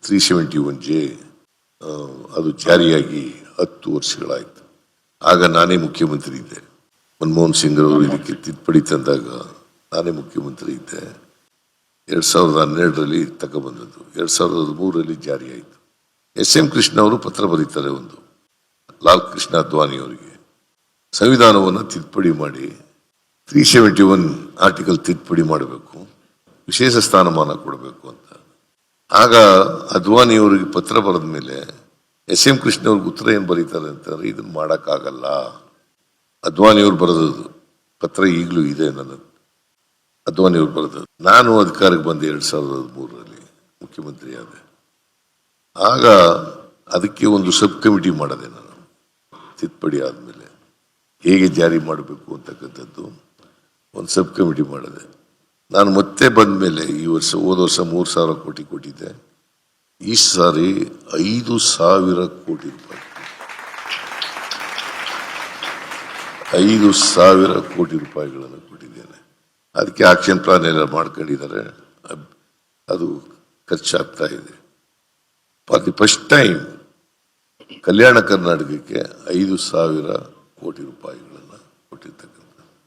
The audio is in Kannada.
371J ಅದು ಜಾರಿಯಾಗಿ 10 ವರ್ಷಗಳಾಯಿತು. ಆಗ ನಾನೇ ಮುಖ್ಯಮಂತ್ರಿ ಇದ್ದೆ. ಮನಮೋಹನ್ ಸಿಂಗ್ ಅವರು ಇದಕ್ಕೆ ತಿದ್ದುಪಡಿ ತಂದಾಗ ನಾನೇ ಮುಖ್ಯಮಂತ್ರಿ ಇದ್ದೆ. 2012ರಲ್ಲಿ ತಗೊಬಂದದ್ದು, 2013ರಲ್ಲಿ ಜಾರಿಯಾಯಿತು. SM ಕೃಷ್ಣ ಅವರು ಪತ್ರ ಬರೀತಾರೆ ಒಂದು ಲಾಲ್ ಕೃಷ್ಣ ಅದ್ವಾನಿ ಅವರಿಗೆ, ಸಂವಿಧಾನವನ್ನು ತಿದ್ದುಪಡಿ ಮಾಡಿ 371 ಆರ್ಟಿಕಲ್ ತಿದ್ದುಪಡಿ ಮಾಡಬೇಕು, ವಿಶೇಷ ಸ್ಥಾನಮಾನ ಕೊಡಬೇಕು ಅಂತ. ಆಗ ಅದ್ವಾನಿ ಅವರಿಗೆ ಪತ್ರ ಬರೆದ ಮೇಲೆ SM ಕೃಷ್ಣ ಅವ್ರಿಗೆ ಉತ್ತರ ಏನು ಬರೀತಾರೆ ಅಂತಂದ್ರೆ, ಇದನ್ನ ಮಾಡೋಕ್ಕಾಗಲ್ಲ. ಅದ್ವಾನಿ ಅವ್ರು ಬರೆದದ್ದು ಪತ್ರ ಈಗಲೂ ಇದೆ ನನ್ನ, ಅದ್ವಾನಿ ಅವ್ರು ಬರೆದದ್ದು. ನಾನು ಅಧಿಕಾರಕ್ಕೆ ಬಂದೆ 2013ರಲ್ಲಿ ಮುಖ್ಯಮಂತ್ರಿ ಆದೆ. ಆಗ ಅದಕ್ಕೆ ಒಂದು ಸಬ್ ಕಮಿಟಿ ಮಾಡಿದೆ ನಾನು. ತಿದ್ದುಪಡಿ ಆದಮೇಲೆ ಹೇಗೆ ಜಾರಿ ಮಾಡಬೇಕು ಅಂತಕ್ಕಂಥದ್ದು ಒಂದು ಸಬ್ ಕಮಿಟಿ ಮಾಡಿದೆ. ನಾನು ಮತ್ತೆ ಬಂದ ಮೇಲೆ ಈ ವರ್ಷ, ಹೋದ ವರ್ಷ 3,000 ಕೋಟಿ ಕೊಟ್ಟಿದ್ದೆ. ಈ ಸಾರಿ 5,000 ಕೋಟಿ ರೂಪಾಯಿ, 5,000 ಕೋಟಿ ರೂಪಾಯಿಗಳನ್ನು ಕೊಟ್ಟಿದ್ದೇನೆ. ಅದಕ್ಕೆ ಆಕ್ಷನ್ ಪ್ಲಾನ್ ಎಲ್ಲ ಮಾಡ್ಕೊಂಡಿದ್ದಾರೆ, ಅದು ಖರ್ಚಾಗ್ತಾ ಇದೆ. ಫಾರ್ ದಿ ಫಸ್ಟ್ ಟೈಮ್ ಕಲ್ಯಾಣ ಕರ್ನಾಟಕಕ್ಕೆ 5,000 ಕೋಟಿ ರೂಪಾಯಿಗಳನ್ನು ಕೊಟ್ಟಿರ್ತಕ್ಕಂಥ